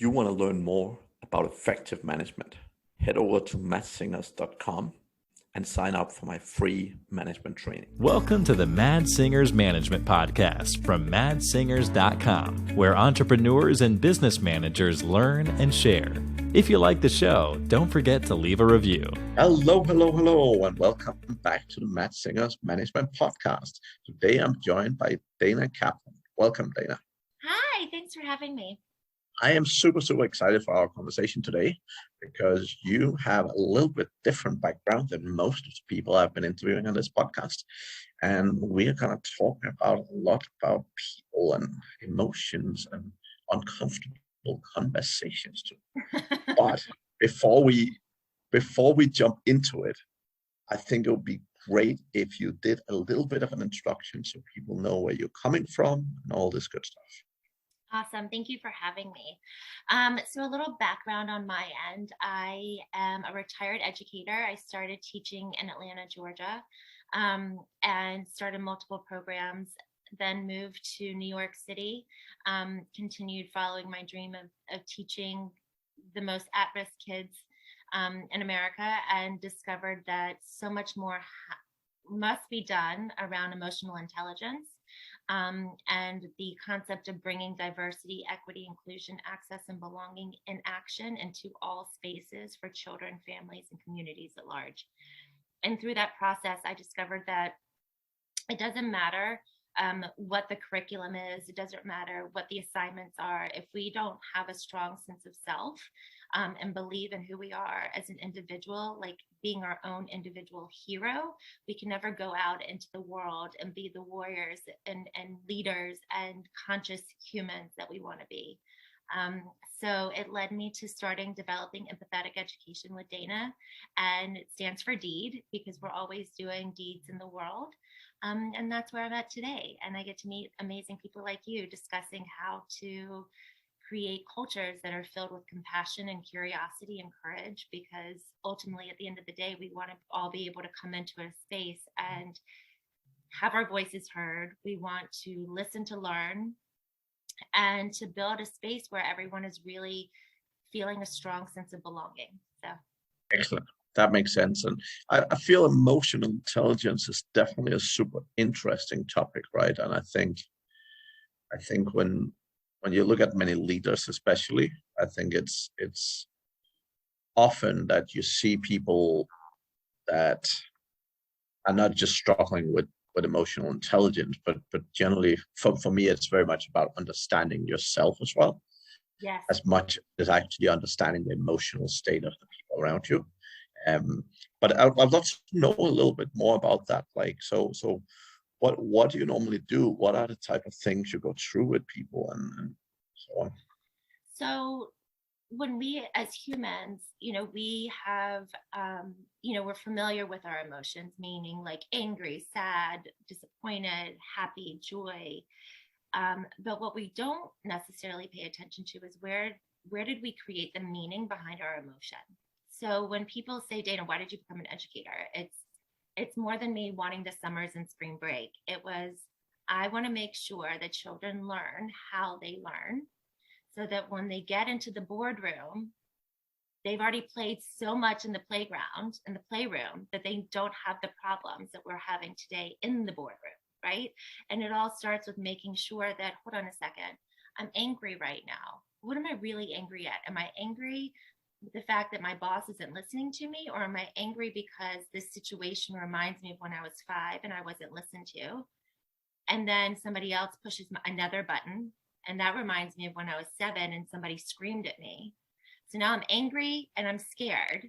you want to learn more about effective management, head over to mattsingers.com and sign up for my free management training. Welcome to the Mad Singers Management Podcast from madsingers.com, where entrepreneurs and business managers learn and share. If you like the show, don't forget to leave a review. Hello, and welcome back to the Mad Singers Management Podcast. Today I'm joined by Dana Kaplan. Welcome, Dana. Hi, thanks for having me. I am super excited for our conversation today because you have a little bit different background than most of the people I've been interviewing on this podcast. And we're going to talk about a lot about people and emotions and uncomfortable conversations too. But before we jump into it, I think it would be great if you did a little bit of an introduction so people know where you're coming from and all this good stuff. Awesome. Thank you for having me. So a little background on my end. I am a retired educator. I started teaching in Atlanta, Georgia, and started multiple programs, then moved to New York City, continued following my dream of teaching the most at-risk kids in America, and discovered that so much more must be done around emotional intelligence. And the concept of bringing diversity, equity, inclusion, access, and belonging in action into all spaces for children, families, and communities at large. And through that process, I discovered that it doesn't matter what the curriculum is. It doesn't matter what the assignments are. If we don't have a strong sense of self and believe in who we are as an individual, like being our own individual hero, we can never go out into the world and be the warriors and leaders and conscious humans that we want to be. So it led me to developing Empathetic Education with Dana, and it stands for DEED because we're always doing deeds in the world. And that's where I'm at today. And I get to meet amazing people like you discussing how to create cultures that are filled with compassion and curiosity and courage, because ultimately at the end of the day, we want to all be able to come into a space and have our voices heard. We want to listen to learn and to build a space where everyone is really feeling a strong sense of belonging. So excellent. That makes sense. And I feel emotional intelligence is definitely a super interesting topic, right? And I think when you look at many leaders, especially, I think it's often that you see people that are not just struggling with emotional intelligence, but generally for me, it's very much about understanding yourself as well. yes, As much as actually understanding the emotional state of the people around you. But I'd love to know a little bit more about that. Like, so what do you normally do? What are the type of things you go through with people and so on? So when we as humans, we have, we're familiar with our emotions, meaning like angry, sad, disappointed, happy, joy. But what we don't necessarily pay attention to is where did we create the meaning behind our emotion? So when people say, Dana, why did you become an educator? It's more than me wanting the summers and spring break. It was, I want to make sure that children learn how they learn, so that when they get into the boardroom, they've already played so much in the playground, in the playroom, that they don't have the problems that we're having today in the boardroom, right? And it all starts with making sure that, hold on a second, I'm angry right now. What am I really angry at? Am I angry with the fact that my boss isn't listening to me? Or am I angry because this situation reminds me of when I was 5 and I wasn't listened to? And then somebody else pushes another button, and that reminds me of when I was 7 and somebody screamed at me. So now I'm angry and I'm scared.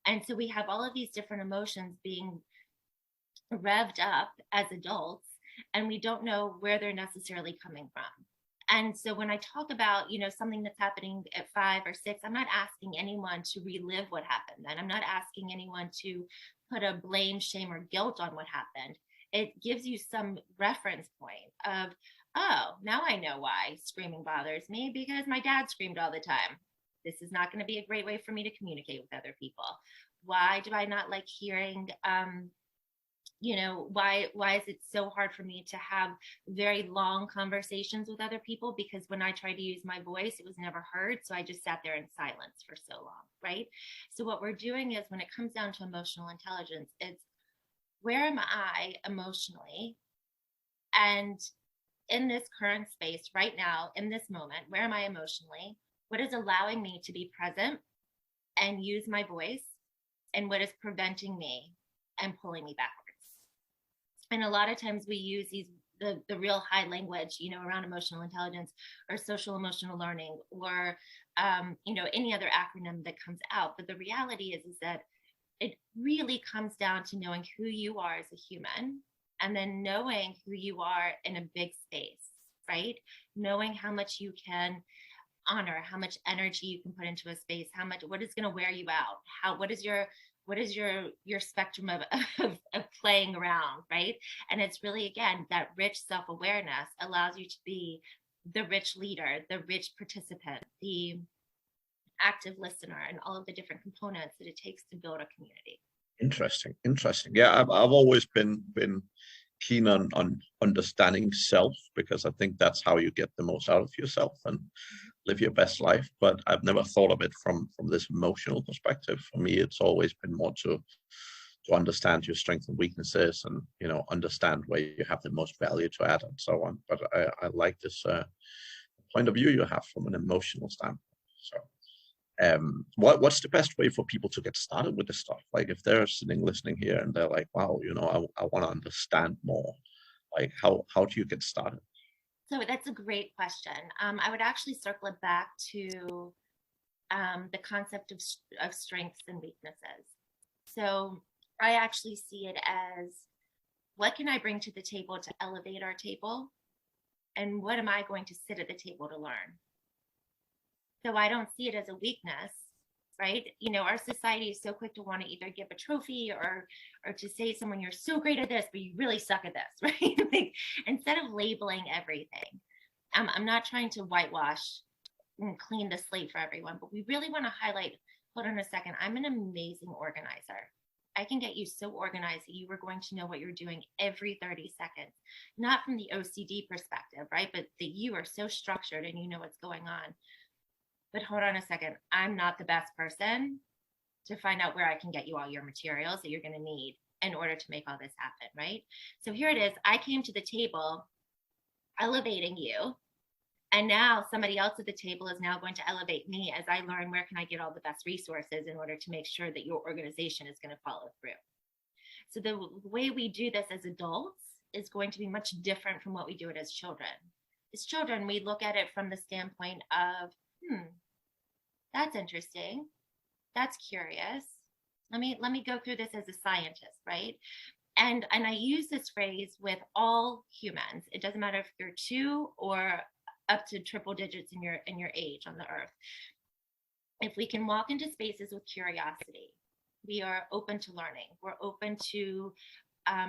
And so we have all of these different emotions being revved up as adults, and we don't know where they're necessarily coming from. And so when I talk about, something that's happening at 5 or 6, I'm not asking anyone to relive what happened then. I'm not asking anyone to put a blame, shame, or guilt on what happened. It gives you some reference point of, oh, now I know why screaming bothers me, because my dad screamed all the time. This is not going to be a great way for me to communicate with other people. Why do I not like hearing why is it so hard for me to have very long conversations with other people? Because when I tried to use my voice, it was never heard. So I just sat there in silence for so long, right? So what we're doing is, when it comes down to emotional intelligence, it's where am I emotionally? And in this current space right now, in this moment, where am I emotionally? What is allowing me to be present and use my voice? And what is preventing me and pulling me backwards? And a lot of times we use the real high language, around emotional intelligence or social emotional learning, or any other acronym that comes out. But the reality is that it really comes down to knowing who you are as a human, and then knowing who you are in a big space, right? Knowing how much you can honor, how much energy you can put into a space, what is going to wear you out, what is your spectrum of playing around, right? And it's really, again, that rich self-awareness allows you to be the rich leader, the rich participant, the active listener, and all of the different components that it takes to build a community. Interesting. Yeah, I've always been keen on understanding self, because I think that's how you get the most out of yourself and live your best life. But I've never thought of it from this emotional perspective. For me, it's always been more to understand your strengths and weaknesses, and understand where you have the most value to add, and so on. But I like this point of view you have from an emotional standpoint. So what's the best way for people to get started with this stuff? Like, if they're sitting listening here and they're like, wow, I want to understand more, like how do you get started? So that's a great question. I would actually circle it back to the concept of strengths and weaknesses. So I actually see it as, what can I bring to the table to elevate our table? And what am I going to sit at the table to learn? So I don't see it as a weakness, right? Our society is so quick to want to either give a trophy or to say someone, you're so great at this, but you really suck at this, right? Like, instead of labeling everything, I'm not trying to whitewash and clean the slate for everyone, but we really want to highlight, hold on a second, I'm an amazing organizer. I can get you so organized that you are going to know what you're doing every 30 seconds, not from the OCD perspective, right? But that you are so structured and you know what's going on. But hold on a second, I'm not the best person to find out where I can get you all your materials that you're going to need in order to make all this happen, right? So here it is. I came to the table elevating you, and now somebody else at the table is now going to elevate me as I learn where can I get all the best resources in order to make sure that your organization is going to follow through. So the way we do this as adults is going to be much different from what we do it as children. As children, we look at it from the standpoint of, that's interesting. That's curious. Let me go through this as a scientist, right? And I use this phrase with all humans. It doesn't matter if you're 2 or up to triple digits in your age on the earth. If we can walk into spaces with curiosity, we are open to learning. We're open to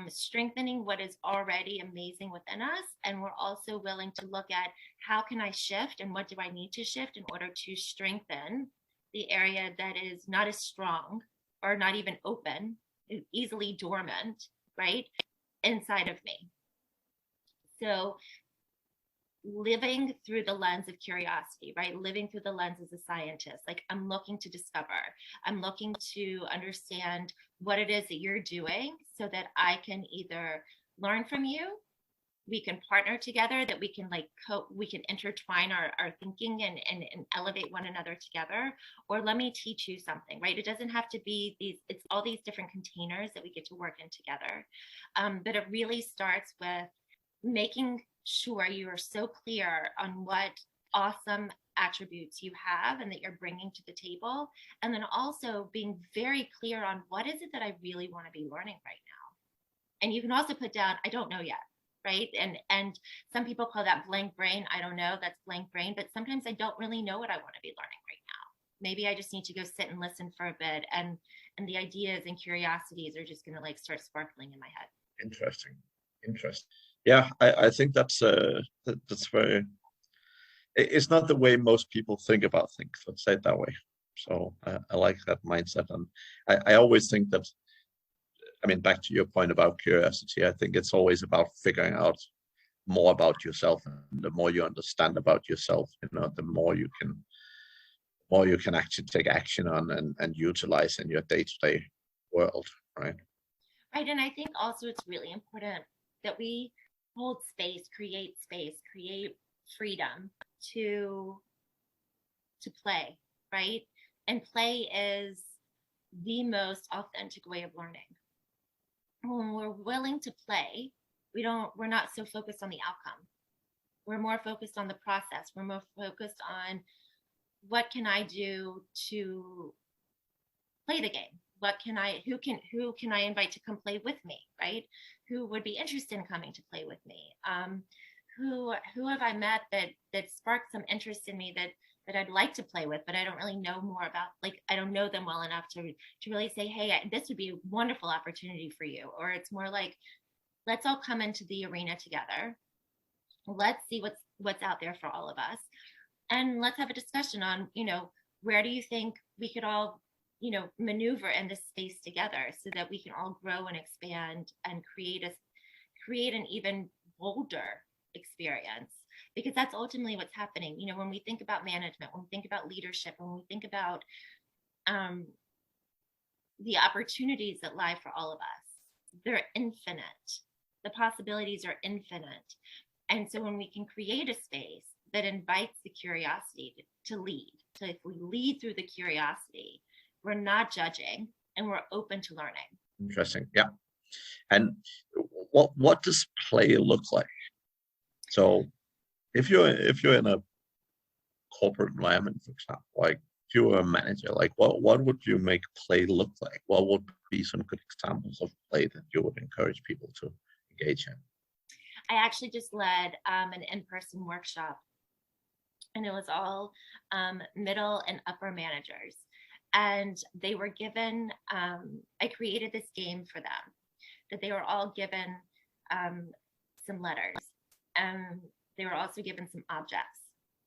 strengthening what is already amazing within us. And we're also willing to look at, how can I shift and what do I need to shift in order to strengthen the area that is not as strong or not even open, easily dormant, right, inside of me. So living through the lens of curiosity, right? Living through the lens as a scientist, like, I'm looking to discover, I'm looking to understand what it is that you're doing so that I can either learn from you, we can partner together, that we can we can intertwine our thinking and elevate one another together, or let me teach you something, right? It doesn't have to be it's all these different containers that we get to work in together. But it really starts with making sure you are so clear on what awesome attributes you have and that you're bringing to the table. And then also being very clear on, what is it that I really want to be learning right now? And you can also put down, I don't know yet, right? And some people call that blank brain. I don't know, that's blank brain. But sometimes I don't really know what I want to be learning right now. Maybe I just need to go sit and listen for a bit. And the ideas and curiosities are just going to start sparkling in my head. Interesting. Yeah, I think that's very, it's not the way most people think about things, let's say it that way. So I like that mindset. And I always think that I mean, back to your point about curiosity, I think it's always about figuring out more about yourself. And the more you understand about yourself, the more you can actually take action on and utilize in your day-to-day world, right? Right. And I think also it's really important that we hold space, create freedom to play, right? And play is the most authentic way of learning. When we're willing to play, we're not so focused on the outcome. We're more focused on the process. We're more focused on what can I do to play the game? Who can I invite to come play with me, right? Who would be interested in coming to play with me? Who have I met that sparked some interest in me that I'd like to play with, but I don't really know more about, like, I don't know them well enough to really say, hey, this would be a wonderful opportunity for you. Or it's more like, let's all come into the arena together. Let's see what's out there for all of us. And let's have a discussion on, where do you think we could all, maneuver in this space together so that we can all grow and expand and create an even bolder experience, because that's ultimately what's happening. When we think about management, when we think about leadership, when we think about the opportunities that lie for all of us, they're infinite. The possibilities are infinite. And so when we can create a space that invites the curiosity to lead, so if we lead through the curiosity, we're not judging and we're open to learning. Interesting. Yeah. And what does play look like? So if you're in a corporate environment, for example, like if you were a manager, like what would you make play look like? What would be some good examples of play that you would encourage people to engage in? I actually just led an in-person workshop, and it was all middle and upper managers. And they were given, I created this game for them, that they were all given some letters, and they were also given some objects.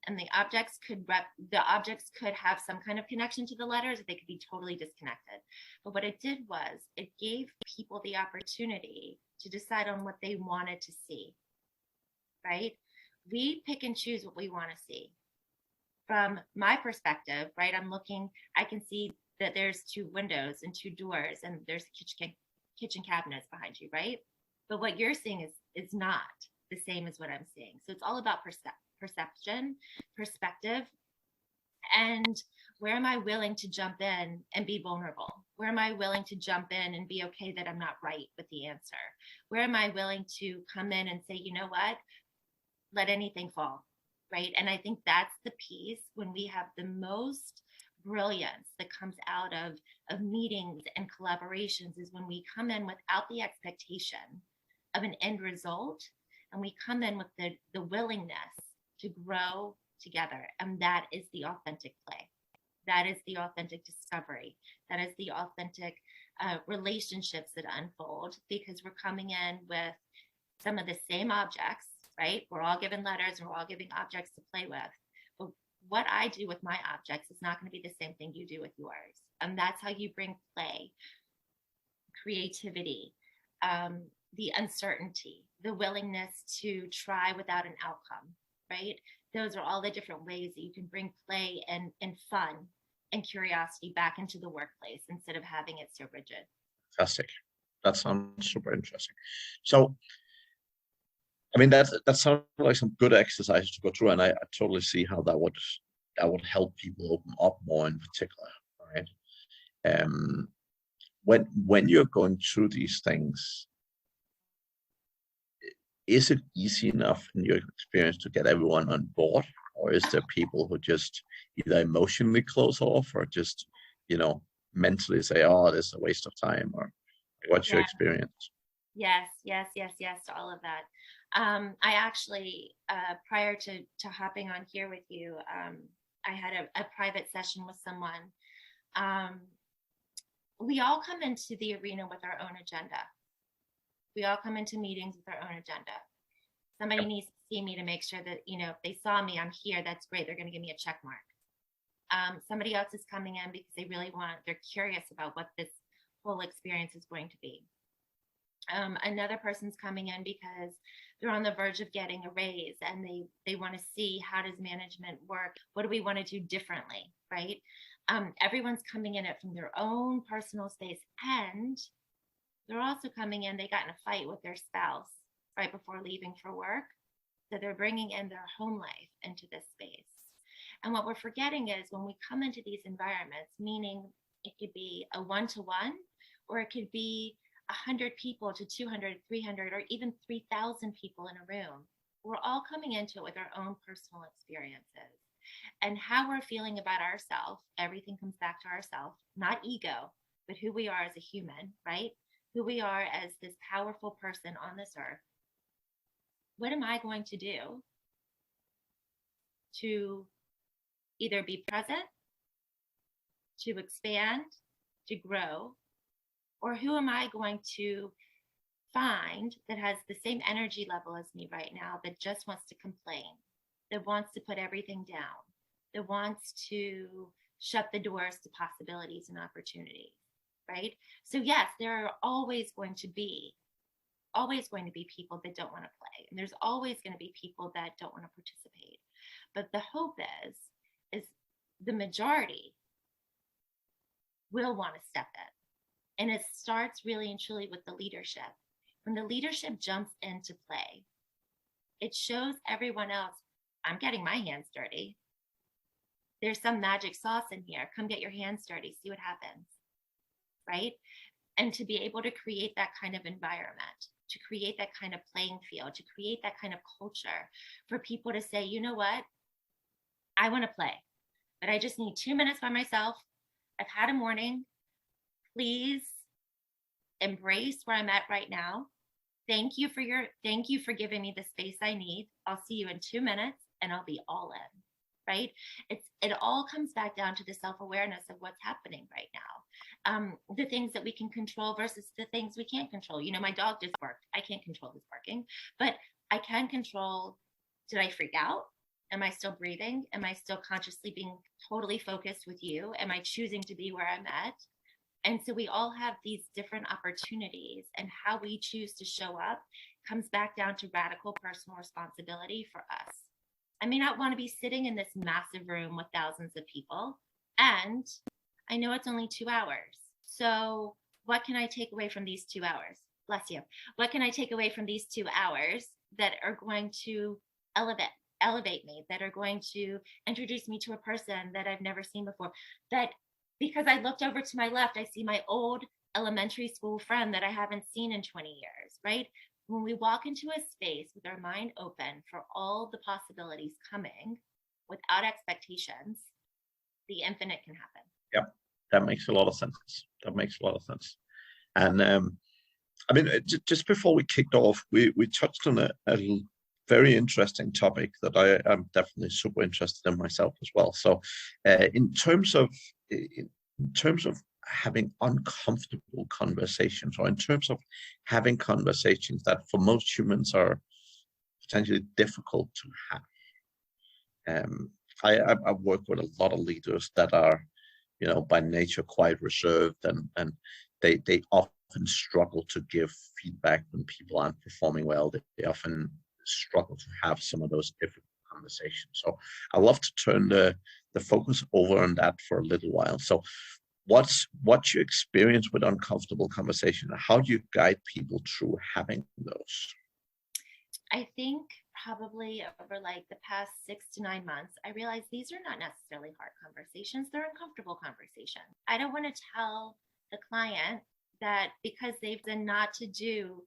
And the objects could have some kind of connection to the letters, or they could be totally disconnected. But what it did was it gave people the opportunity to decide on what they wanted to see, right? We pick and choose what we want to see. From my perspective, right, I can see that there's 2 windows and 2 doors, and there's kitchen cabinets behind you, right? But what you're seeing is not the same as what I'm seeing. So it's all about perception, perspective, and where am I willing to jump in and be vulnerable? Where am I willing to jump in and be okay that I'm not right with the answer? Where am I willing to come in and say, you know what, let anything fall, right? And I think that's the piece when we have the most brilliance that comes out of meetings and collaborations, is when we come in without the expectation of an end result, and we come in with the willingness to grow together. And that is the authentic play. That is the authentic discovery. That is the authentic relationships that unfold, because we're coming in with some of the same objects, right? We're all given letters and we're all giving objects to play with. But what I do with my objects is not going to be the same thing you do with yours. And that's how you bring play, creativity, the uncertainty, the willingness to try without an outcome, right? Those are all the different ways that you can bring play and fun and curiosity back into the workplace instead of having it so rigid. Fantastic. That sounds super interesting. So, I mean, that sounds like some good exercises to go through, and I totally see how that would help people open up more in particular, right? When you're going through these things, is it easy enough in your experience to get everyone on board, or is there people who just either emotionally close off or just, mentally say, oh, this is a waste of time? Or what's your experience? Yes to all of that. I actually, prior to hopping on here with you, I had a private session with someone. We all come into the arena with our own agenda. We all come into meetings with our own agenda. Somebody needs to see me to make sure that, if they saw me, I'm here, that's great. They're going to give me a check mark. Somebody else is coming in because they're curious about what this whole experience is going to be. Another person's coming in because they're on the verge of getting a raise and they want to see, how does management work? What do we want to do differently, right? Everyone's coming in it from their own personal space, and they're also coming in, they got in a fight with their spouse right before leaving for work. So they're bringing in their home life into this space. And what we're forgetting is, when we come into these environments, meaning it could be a one-to-one, or it could be 100 people to 200, 300, or even 3,000 people in a room. We're all coming into it with our own personal experiences. And how we're feeling about ourselves, everything comes back to ourselves, not ego, but who we are as a human, right? Who we are as this powerful person on this earth. What am I going to do to either be present, to expand, to grow, or who am I going to find that has the same energy level as me right now, that just wants to complain, that wants to put everything down, that wants to shut the doors to possibilities and opportunities, right? So yes, there are always going to be people that don't want to play, and there's always going to be people that don't want to participate. But the hope is the majority will want to step in. And it starts really and truly with the leadership. When the leadership jumps into play, it shows everyone else, I'm getting my hands dirty. There's some magic sauce in here. Come get your hands dirty, see what happens, right? And to be able to create that kind of environment, to create that kind of playing field, to create that kind of culture for people to say, you know what? I want to play, but I just need 2 minutes by myself. I've had a morning. Please embrace where I'm at right now. Thank you for giving me the space I need. I'll see you in 2 minutes and I'll be all in, right? It all comes back down to the self-awareness of what's happening right now. The things that we can control versus the things we can't control. You know, my dog just barked. I can't control his barking, but I can control, did I freak out? Am I still breathing? Am I still consciously being totally focused with you? Am I choosing to be where I'm at? And so we all have these different opportunities, and how we choose to show up comes back down to radical personal responsibility for us. I may not want to be sitting in this massive room with thousands of people, and I know it's only 2 hours. So what can I take away from these 2 hours? Bless you. What can I take away from these 2 hours that are going to elevate me, that are going to introduce me to a person that I've never seen before, that because I looked over to my left, I see my old elementary school friend that I haven't seen in 20 years, right? When we walk into a space with our mind open for all the possibilities coming without expectations, the infinite can happen. Yep, that makes a lot of sense. And I mean, just before we kicked off, we touched on a very interesting topic that I am definitely super interested in myself as well. So in terms of having uncomfortable conversations, or in terms of having conversations that for most humans are potentially difficult to have. I've worked with a lot of leaders that are, you know, by nature quite reserved, and they often struggle to give feedback when people aren't performing well. They often struggle to have some of those difficult conversations. So I'd love to turn the focus over on that for a little while. So what's your experience with uncomfortable conversation? How do you guide people through having those? I think probably over like the past 6 to 9 months, I realized these are not necessarily hard conversations. They're uncomfortable conversations. I don't want to tell the client that because they've done not to do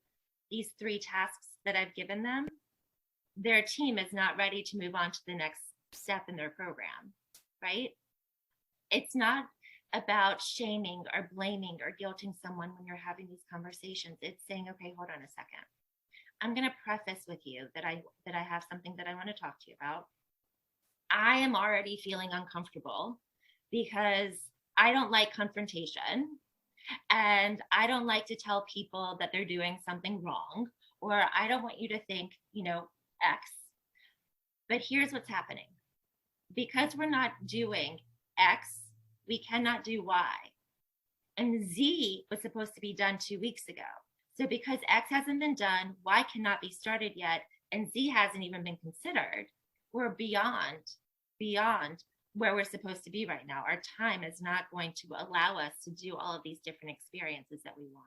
these 3 tasks that I've given them, their team is not ready to move on to the next step in their program, right? It's not about shaming or blaming or guilting someone when you're having these conversations. It's saying, okay, hold on a second. I'm going to preface with you that I have something that I want to talk to you about. I am already feeling uncomfortable because I don't like confrontation, and I don't like to tell people that they're doing something wrong, or I don't want you to think, you know, X. But here's what's happening. Because we're not doing X, we cannot do Y. And Z was supposed to be done 2 weeks ago. So because X hasn't been done, Y cannot be started yet, and Z hasn't even been considered, we're beyond where we're supposed to be right now. Our time is not going to allow us to do all of these different experiences that we want.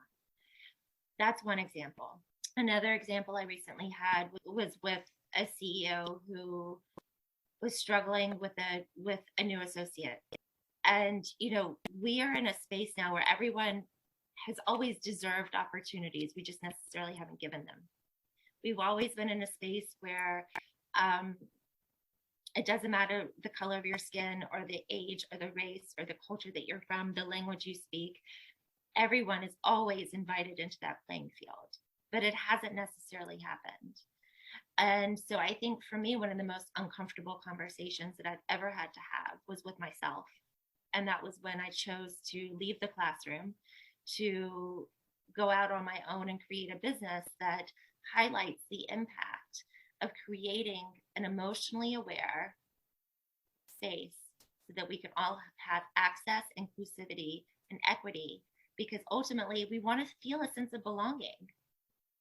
That's one example. Another example I recently had was with a CEO who was struggling with a new associate. And, we are in a space now where everyone has always deserved opportunities. We just necessarily haven't given them. We've always been in a space where it doesn't matter the color of your skin or the age or the race or the culture that you're from, the language you speak. Everyone is always invited into that playing field, but it hasn't necessarily happened. And so I think for me, one of the most uncomfortable conversations that I've ever had to have was with myself. And that was when I chose to leave the classroom to go out on my own and create a business that highlights the impact of creating an emotionally aware space so that we can all have access, inclusivity, and equity, because ultimately we want to feel a sense of belonging.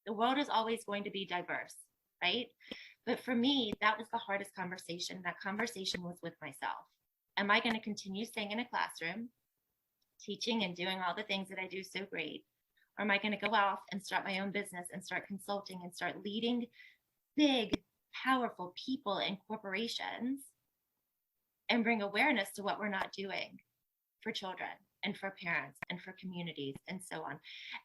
The world is always going to be diverse, right? But for me, that was the hardest conversation. That conversation was with myself. Am I going to continue staying in a classroom, teaching and doing all the things that I do so great? Or am I going to go off and start my own business and start consulting and start leading big, powerful people and corporations and bring awareness to what we're not doing for children and for parents and for communities and so on?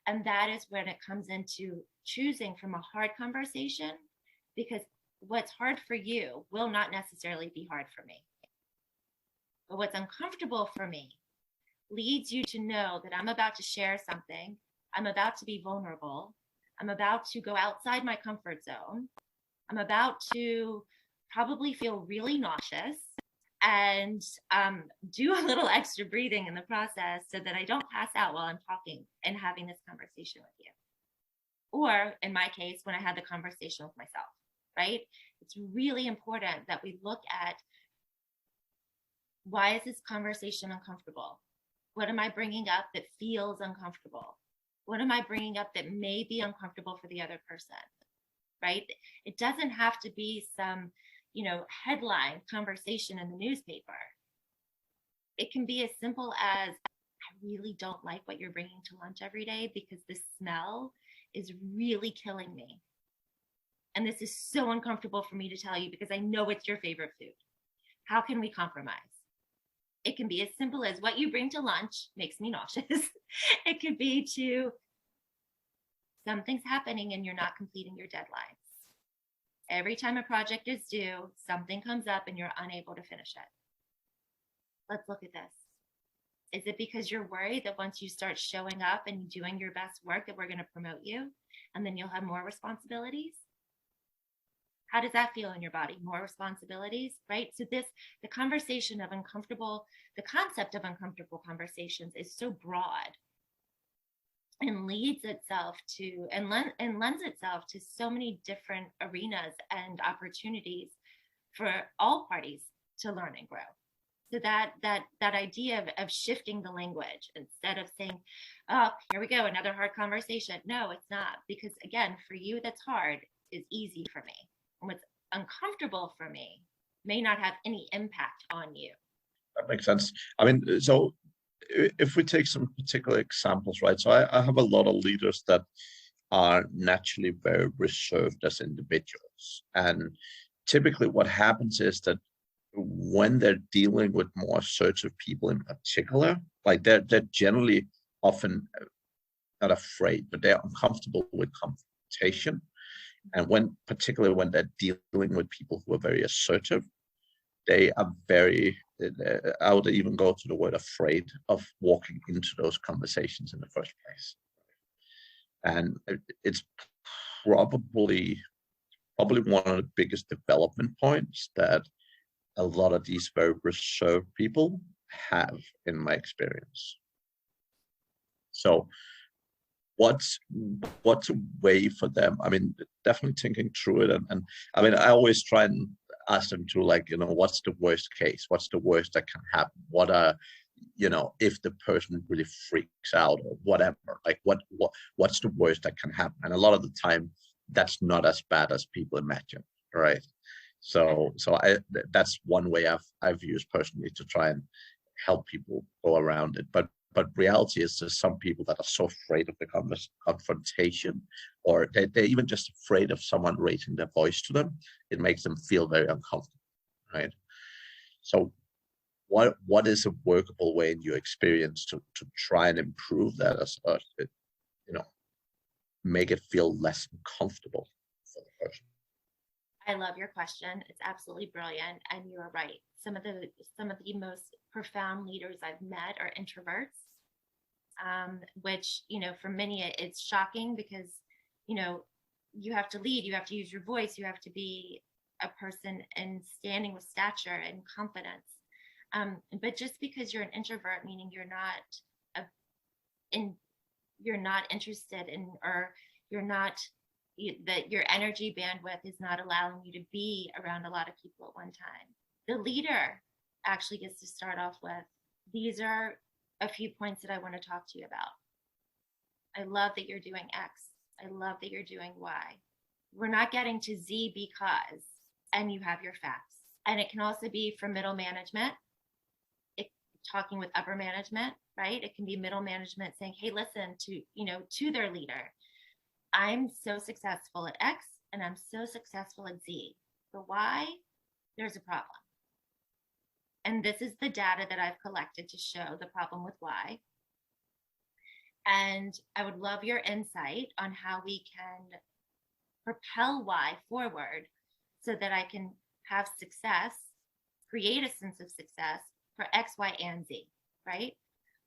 And that is when it comes into choosing from a hard conversation, because what's hard for you will not necessarily be hard for me. But what's uncomfortable for me leads you to know that I'm about to share something. I'm about to be vulnerable. I'm about to go outside my comfort zone. I'm about to probably feel really nauseous and do a little extra breathing in the process so that I don't pass out while I'm talking and having this conversation with you. Or in my case, when I had the conversation with myself, right? It's really important that we look at, why is this conversation uncomfortable? What am I bringing up that feels uncomfortable? What am I bringing up that may be uncomfortable for the other person, right? It doesn't have to be some, headline conversation in the newspaper. It can be as simple as, I really don't like what you're bringing to lunch every day because the smell is really killing me. And this is so uncomfortable for me to tell you because I know it's your favorite food. How can we compromise? It can be as simple as, what you bring to lunch makes me nauseous. It could be to, something's happening and you're not completing your deadlines. Every time a project is due, something comes up and you're unable to finish it. Let's look at this. Is it because you're worried that once you start showing up and doing your best work that we're going to promote you and then you'll have more responsibilities? How does that feel in your body? More responsibilities, right? So the conversation of uncomfortable, the concept of uncomfortable conversations is so broad and lends itself to so many different arenas and opportunities for all parties to learn and grow. So that idea of shifting the language, instead of saying, oh, here we go, another hard conversation. No, it's not. Because again, for you, that's hard is easy for me. And what's uncomfortable for me may not have any impact on you. That makes sense. I mean, so if we take some particular examples, right? So I have a lot of leaders that are naturally very reserved as individuals. And typically what happens is that when they're dealing with more assertive people in particular, like they're generally often not afraid, but they're uncomfortable with confrontation. And particularly when they're dealing with people who are very assertive, they are very, I would even go to the word afraid of walking into those conversations in the first place. And it's probably one of the biggest development points that a lot of these very reserved people have, in my experience. So what's a way for them? I mean, definitely thinking through it. And I mean, I always try and ask them to, like, what's the worst case? What's the worst that can happen? What are, if the person really freaks out or whatever, like what's the worst that can happen? And a lot of the time, that's not as bad as people imagine, right? So that's one way I've used personally to try and help people go around it. But reality is there's some people that are so afraid of the confrontation, or they're even just afraid of someone raising their voice to them. It makes them feel very uncomfortable, right? So what is a workable way in your experience to try and improve that, as make it feel less uncomfortable for the person? I love your question. It's absolutely brilliant, and you are right. Some of the most profound leaders I've met are introverts, which for many it's shocking because you have to lead, you have to use your voice, you have to be a person and standing with stature and confidence. But just because you're an introvert, meaning you're not interested in, or that your energy bandwidth is not allowing you to be around a lot of people at one time. The leader actually gets to start off with, these are a few points that I want to talk to you about. I love that you're doing X. I love that you're doing Y. We're not getting to Z because, and you have your facts. And it can also be for middle management, talking with upper management, right? It can be middle management saying, hey, listen to their leader. I'm so successful at X and I'm so successful at Z. But Y, there's a problem. And this is the data that I've collected to show the problem with Y. And I would love your insight on how we can propel Y forward so that I can have success, create a sense of success for X, Y, and Z, right?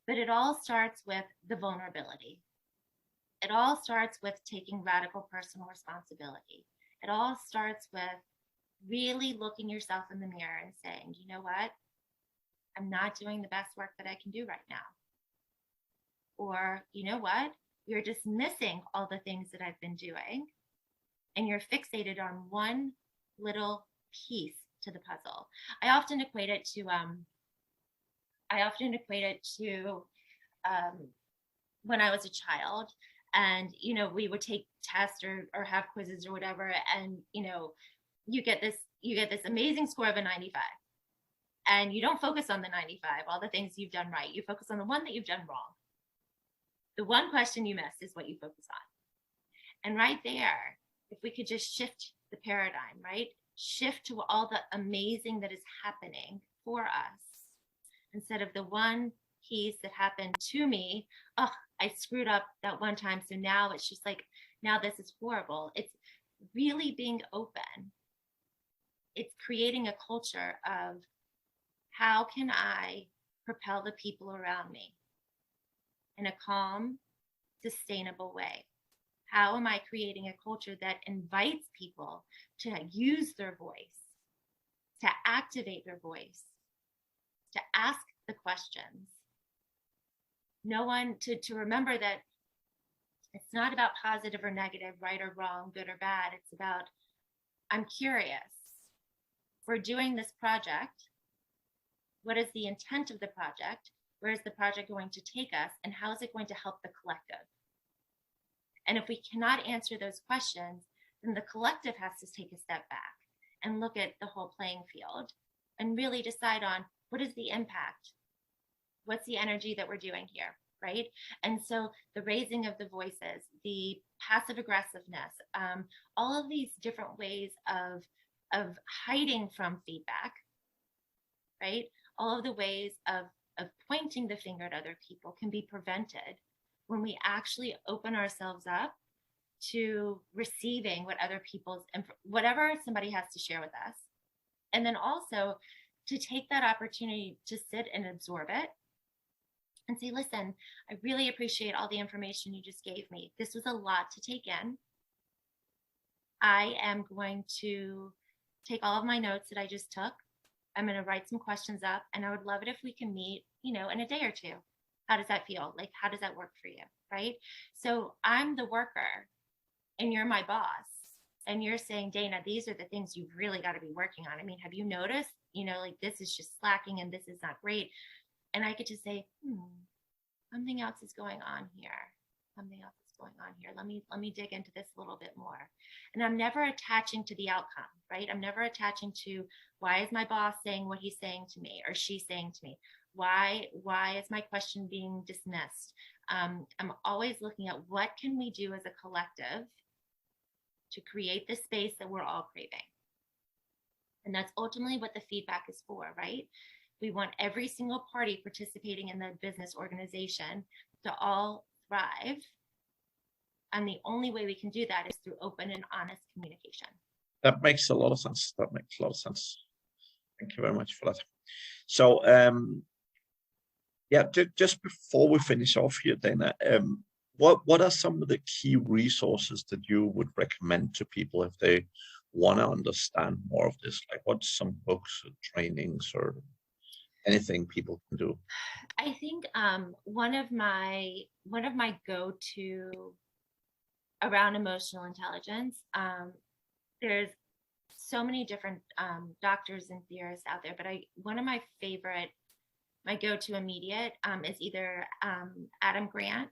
But it all starts with the vulnerability. It all starts with taking radical personal responsibility. It all starts with really looking yourself in the mirror and saying, you know what? I'm not doing the best work that I can do right now. Or, you know what? You're dismissing all the things that I've been doing and you're fixated on one little piece to the puzzle. I often equate it to when I was a child, and we would take tests or have quizzes or whatever, and you get this amazing score of a 95, and you don't focus on the 95, all the things you've done right. You focus on the one that you've done wrong. The one question you missed is what you focus on. And right there, if we could just shift the paradigm, right? Shift to all the amazing that is happening for us, instead of the one piece that happened to me. Oh, I screwed up that one time, so now it's just like, now this is horrible. It's really being open. It's creating a culture of, how can I propel the people around me in a calm, sustainable way? How am I creating a culture that invites people to use their voice, to activate their voice, to ask the questions? To remember that it's not about positive or negative, right or wrong, good or bad. It's about, I'm curious. We're doing this project. What is the intent of the project? Where is the project going to take us? And how is it going to help the collective? And if we cannot answer those questions, then the collective has to take a step back and look at the whole playing field and really decide on, what is the impact? What's the energy that we're doing here, right? And so the raising of the voices, the passive aggressiveness, all of these different ways of hiding from feedback, right? All of the ways of pointing the finger at other people can be prevented when we actually open ourselves up to receiving whatever somebody has to share with us. And then also to take that opportunity to sit and absorb it and say, listen, I really appreciate all the information you just gave me. This was a lot to take in. I am going to take all of my notes that I just took. I'm going to write some questions up, and I would love it if we can meet, in a day or two. How does that feel? Like, how does that work for you? Right? So I'm the worker and you're my boss, and you're saying, Dana, these are the things you've really got to be working on. I mean, have you noticed, like, this is just slacking and this is not great. And I get to say, something else is going on here. Something else is going on here. Let me dig into this a little bit more. And I'm never attaching to the outcome, right? I'm never attaching to, why is my boss saying what he's saying to me or she's saying to me? Why is my question being dismissed? I'm always looking at, what can we do as a collective to create the space that we're all craving? And that's ultimately what the feedback is for, right? We want every single party participating in the business organization to all thrive. And the only way we can do that is through open and honest communication. That makes a lot of sense. Thank you very much for that. So, just before we finish off here, Dana, what are some of the key resources that you would recommend to people if they want to understand more of this? Like, what's some books or trainings or anything people can do? I think one of my go-to around emotional intelligence, there's so many different doctors and theorists out there, but one of my go-to immediate is either Adam Grant,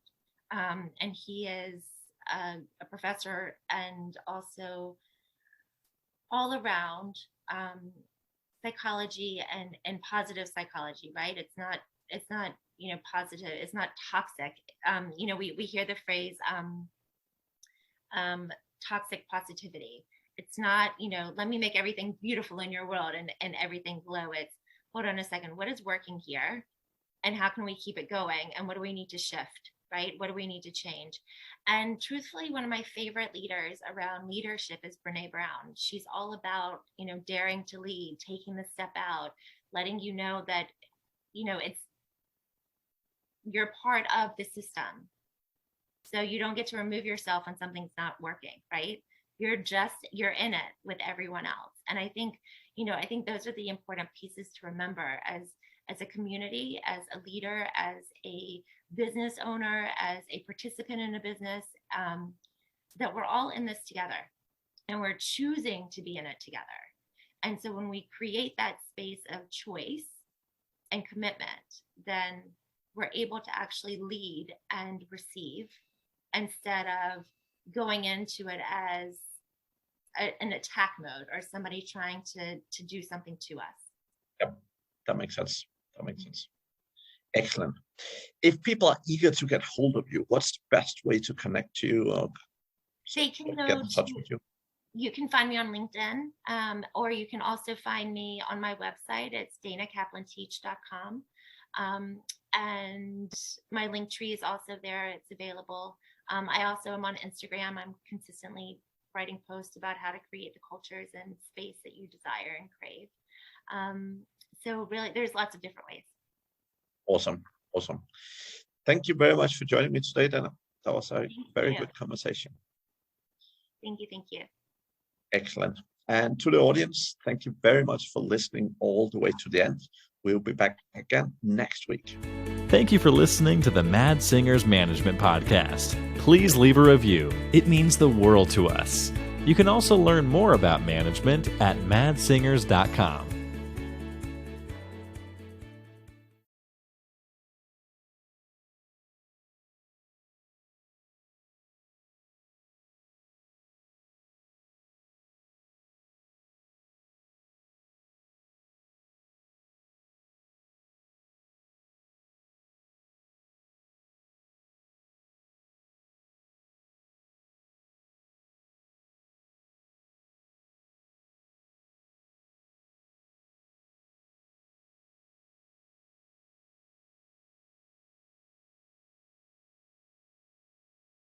and he is a professor and also all around psychology and positive psychology, right? It's not positive, it's not toxic. We hear the phrase toxic positivity. It's not, let me make everything beautiful in your world and everything glow. It's, hold on a second, what is working here and how can we keep it going? And what do we need to shift, right? What do we need to change? And truthfully, one of my favorite leaders around leadership is Brene Brown. She's all about, daring to lead, taking the step out, letting you know that, you're part of the system. So you don't get to remove yourself when something's not working, right? You're in it with everyone else. And I think those are the important pieces to remember as a community, as a leader, as a business owner, as a participant in a business, that we're all in this together and we're choosing to be in it together. And so when we create that space of choice and commitment, then we're able to actually lead and receive instead of going into it as an attack mode or somebody trying to do something to us. Yep, that makes sense. Excellent. If people are eager to get hold of you, what's the best way to connect to you or they can get in touch with you? You can find me on LinkedIn, or you can also find me on my website. It's danakaplanteach.com. And my link tree is also there. It's available. I also am on Instagram. I'm consistently writing posts about how to create the cultures and space that you desire and crave. So really, there's lots of different ways. Awesome. Thank you very much for joining me today, Dana. That was a very good conversation. Thank you. Excellent. And to the audience, thank you very much for listening all the way to the end. We'll be back again next week. Thank you for listening to the Mad Singers Management Podcast. Please leave a review. It means the world to us. You can also learn more about management at madsingers.com.